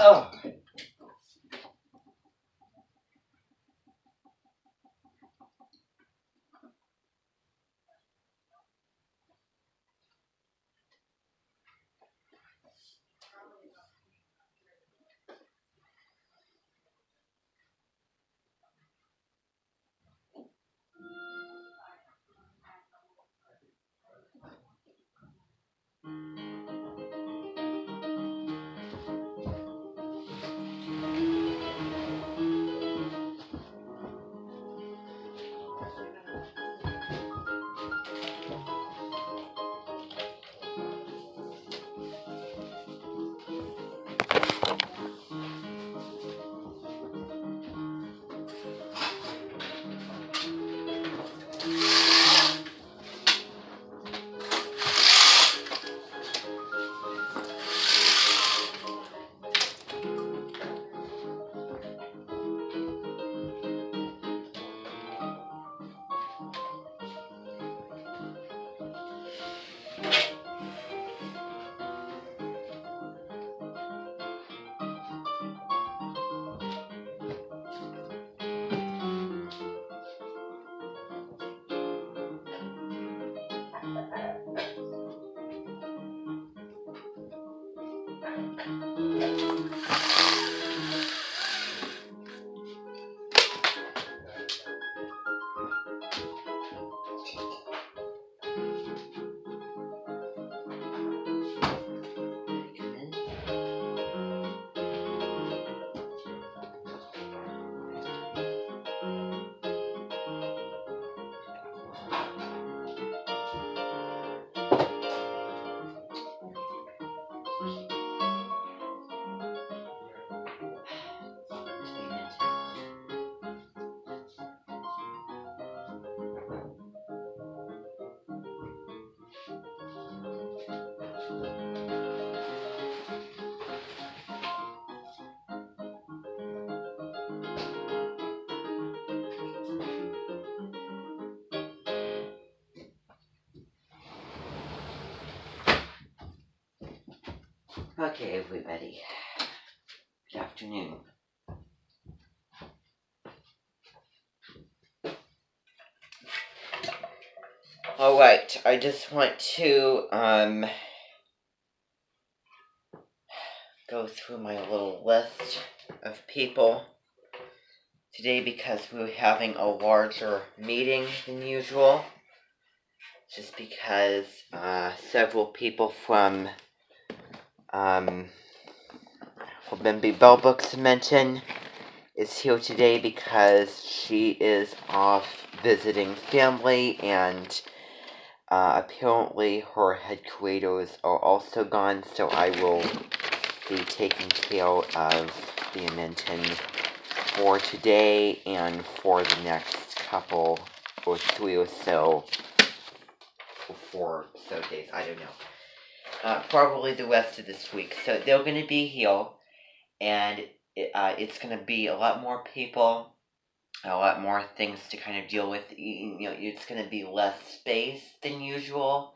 Oh. Okay, everybody. Good afternoon. Alright, I just want to go through my little list of people today because we're having a larger meeting than usual. Just because several people from Bimby Bell Books Mention is here today because she is off visiting family, and apparently her head creators are also gone, so I will be taking care of the Mention for today and for the next couple or 3 or so, or 4 or so days, I don't know. Probably the rest of this week. So they're going to be here, and it's going to be a lot more people, a lot more things to kind of deal with. You know, it's going to be less space than usual,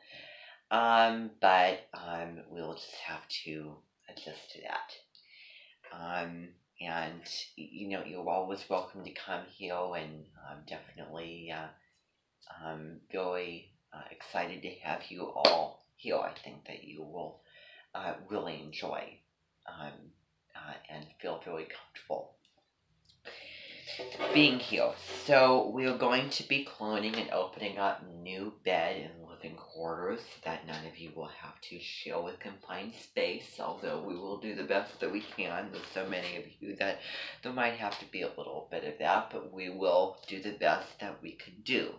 but we'll just have to adjust to that. And you know, you're always welcome to come here, and definitely very excited to have you all here. I think that you will really enjoy and feel very comfortable being here. So we're going to be cloning and opening up new bed and living quarters so that none of you will have to share with confined space, although we will do the best that we can. There's so many of you that there might have to be a little bit of that, but we will do the best that we can do.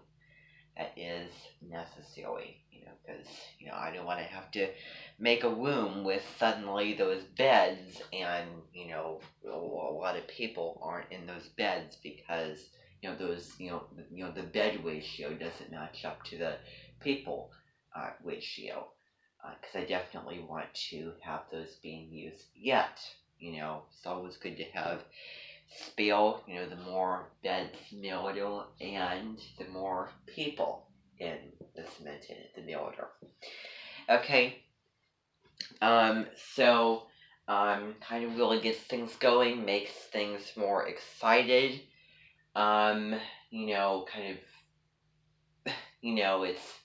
That is necessary, you know, because, you know, I don't want to have to make a room with suddenly those beds, and, you know, a lot of people aren't in those beds because, you know, those, you know, the bed ratio doesn't match up to the people ratio, because I definitely want to have those being used. Yet, you know, it's always good to have spare, you know, the more beds merrier, and the more people in the cemented, the merrier. Okay, so kind of really gets things going, makes things more excited. Kind of, it's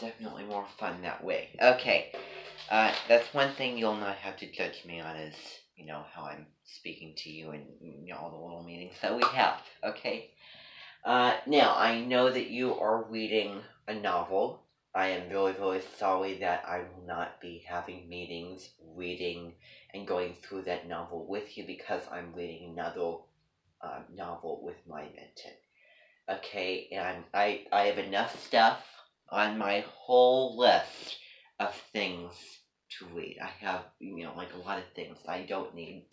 definitely more fun that way. Okay, that's one thing you'll not have to judge me on is, how I'm speaking to you and, all the little meetings that we have, okay? Now, I know that you are reading a novel. I am really, really sorry that I will not be having meetings, reading, and going through that novel with you because I'm reading another novel with my mentor. Okay, and I have enough stuff on my whole list of things to read. I have, like a lot of things. I don't need,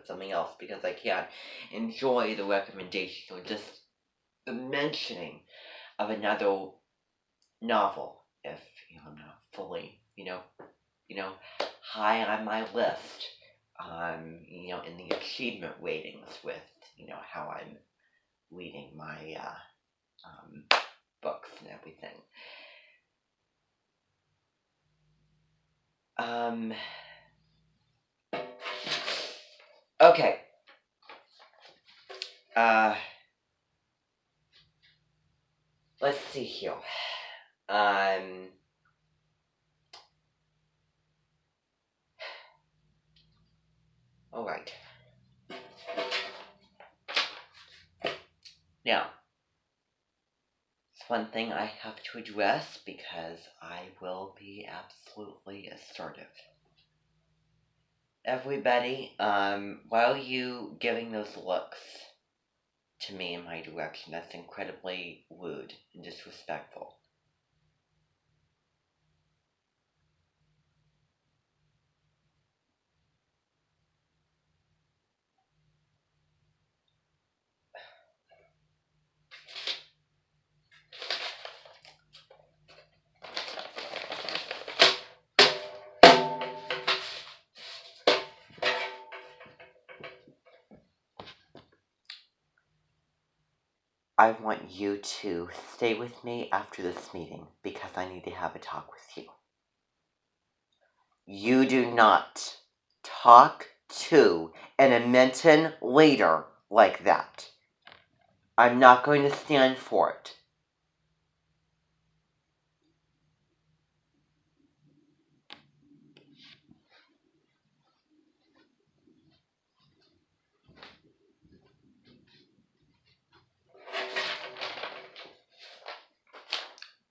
something else because I can't enjoy the recommendation or just the mentioning of another novel if, I'm not fully, high on my list, in the achievement ratings with, how I'm reading my, books and everything. Okay. Let's see here. Alright. Now, it's one thing I have to address because I will be absolutely assertive. Everybody, why are you giving those looks to me in my direction? That's incredibly rude and disrespectful. I want you to stay with me after this meeting because I need to have a talk with you. You do not talk to an Edmonton leader like that. I'm not going to stand for it.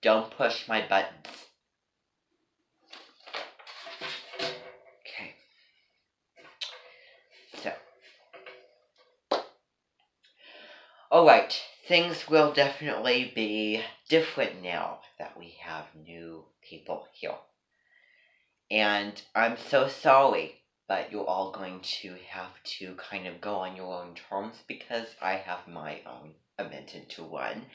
Don't push my buttons. Okay. So. Alright, things will definitely be different now that we have new people here. And I'm so sorry, but you're all going to have to kind of go on your own terms because I have my own event to run.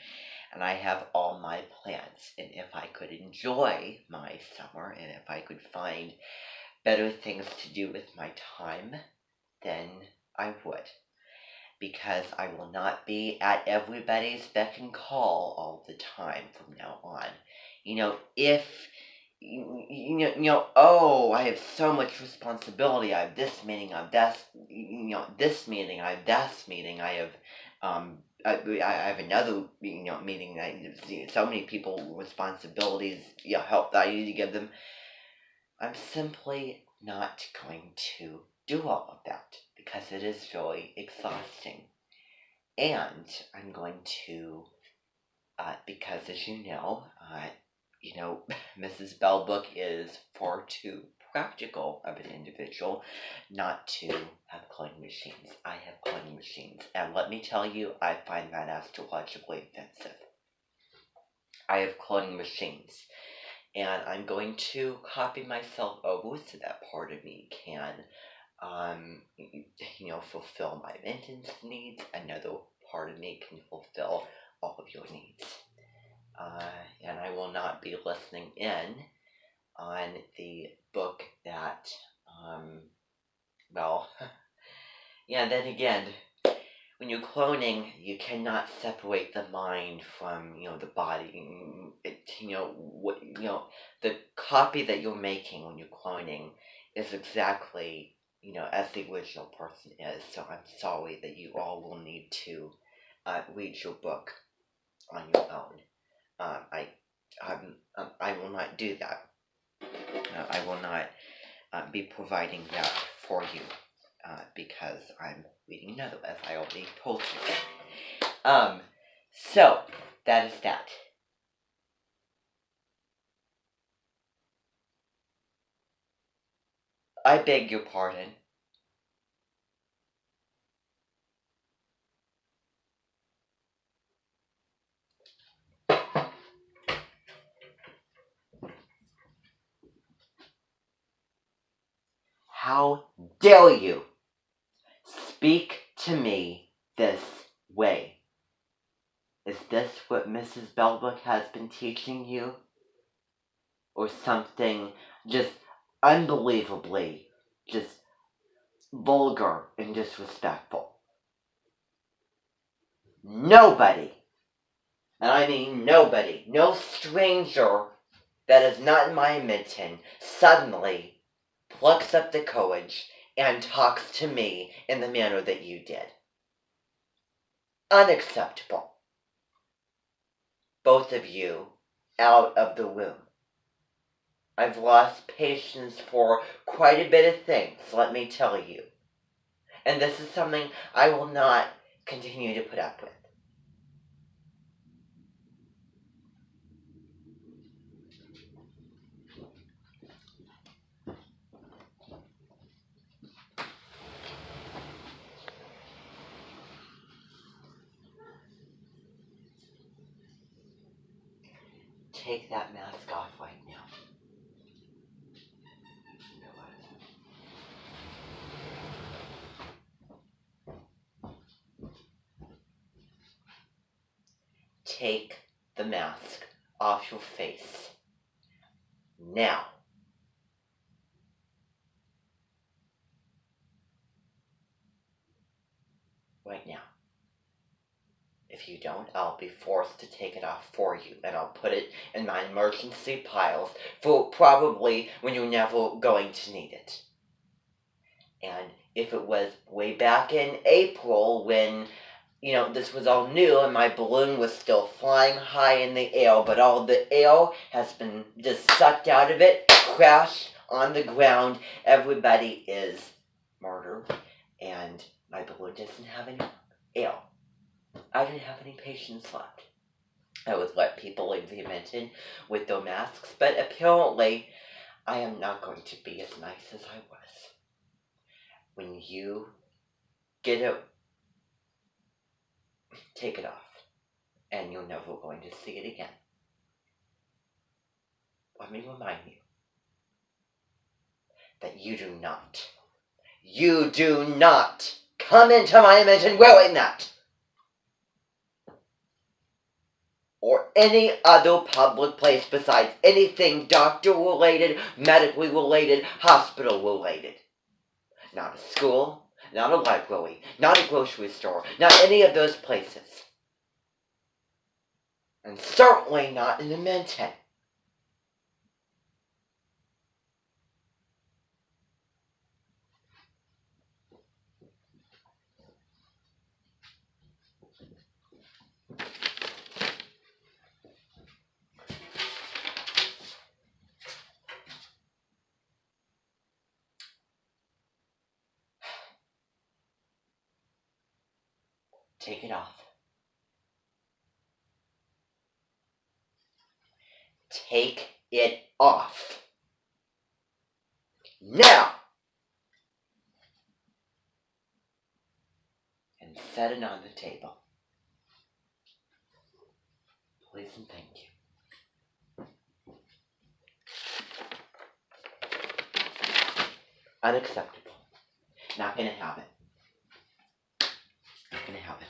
And I have all my plans. And if I could enjoy my summer and if I could find better things to do with my time, then I would. Because I will not be at everybody's beck and call all the time from now on. If oh, I have so much responsibility. I have this meeting, I have this meeting, I have that meeting, I have I have another, meeting. So many people responsibilities, help that I need to give them. I'm simply not going to do all of that because it is very exhausting. And I'm going to, because as you know, Mrs. Bellbook is far too practical of an individual not to have cloning machines. I have cloning machines, and let me tell you, I find that astrologically offensive. I have cloning machines, and I'm going to copy myself over so that part of me can, fulfill my maintenance needs. Another part of me can fulfill all of your needs. And I will not be listening in on the book that, then again, when you're cloning, you cannot separate the mind from, the body. It the copy that you're making when you're cloning is exactly, as the original person is. So I'm sorry that you all will need to read your book on your own. I will not do that. I will not be providing that for you because I'm reading another, as I already told you. So that is that. I beg your pardon. How dare you speak to me this way? Is this what Mrs. Belbrook has been teaching you? Or something just unbelievably just vulgar and disrespectful? Nobody, and I mean nobody, no stranger that is not in my Edmonton suddenly plucks up the courage and talks to me in the manner that you did. Unacceptable. Both of you out of the room. I've lost patience for quite a bit of things, let me tell you. And this is something I will not continue to put up with. Take that mask off right now. Take the mask off your face. Now. Right now. If you don't, I'll be forced to take it off for you, and I'll put it in my emergency piles for probably when you're never going to need it. And if it was way back in April when, this was all new and my balloon was still flying high in the air, but all the air has been just sucked out of it, crashed on the ground, everybody is murdered, and my balloon doesn't have any air. I didn't have any patience left. I would let people leave the Edmonton with their masks, but apparently I am not going to be as nice as I was. When you get it, take it off, and you're never going to see it again. Let me remind you that you do not come into my Edmonton wearing that! Or any other public place besides anything doctor-related, medically related, hospital-related. Not a school, not a library, not a grocery store, not any of those places. And certainly not in Edmonton. Take it off. Take it off. Now! And set it on the table. Please and thank you. Unacceptable. Not gonna have it. Not gonna have it.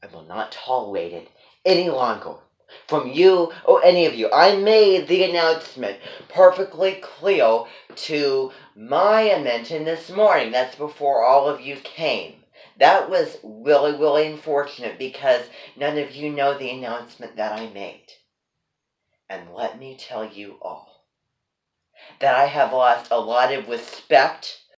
I will not tolerate it any longer from you or any of you. I made the announcement perfectly clear to my Edmonton this morning. That's before all of you came. That was really, really unfortunate because none of you know the announcement that I made. And let me tell you all that I have lost a lot of respect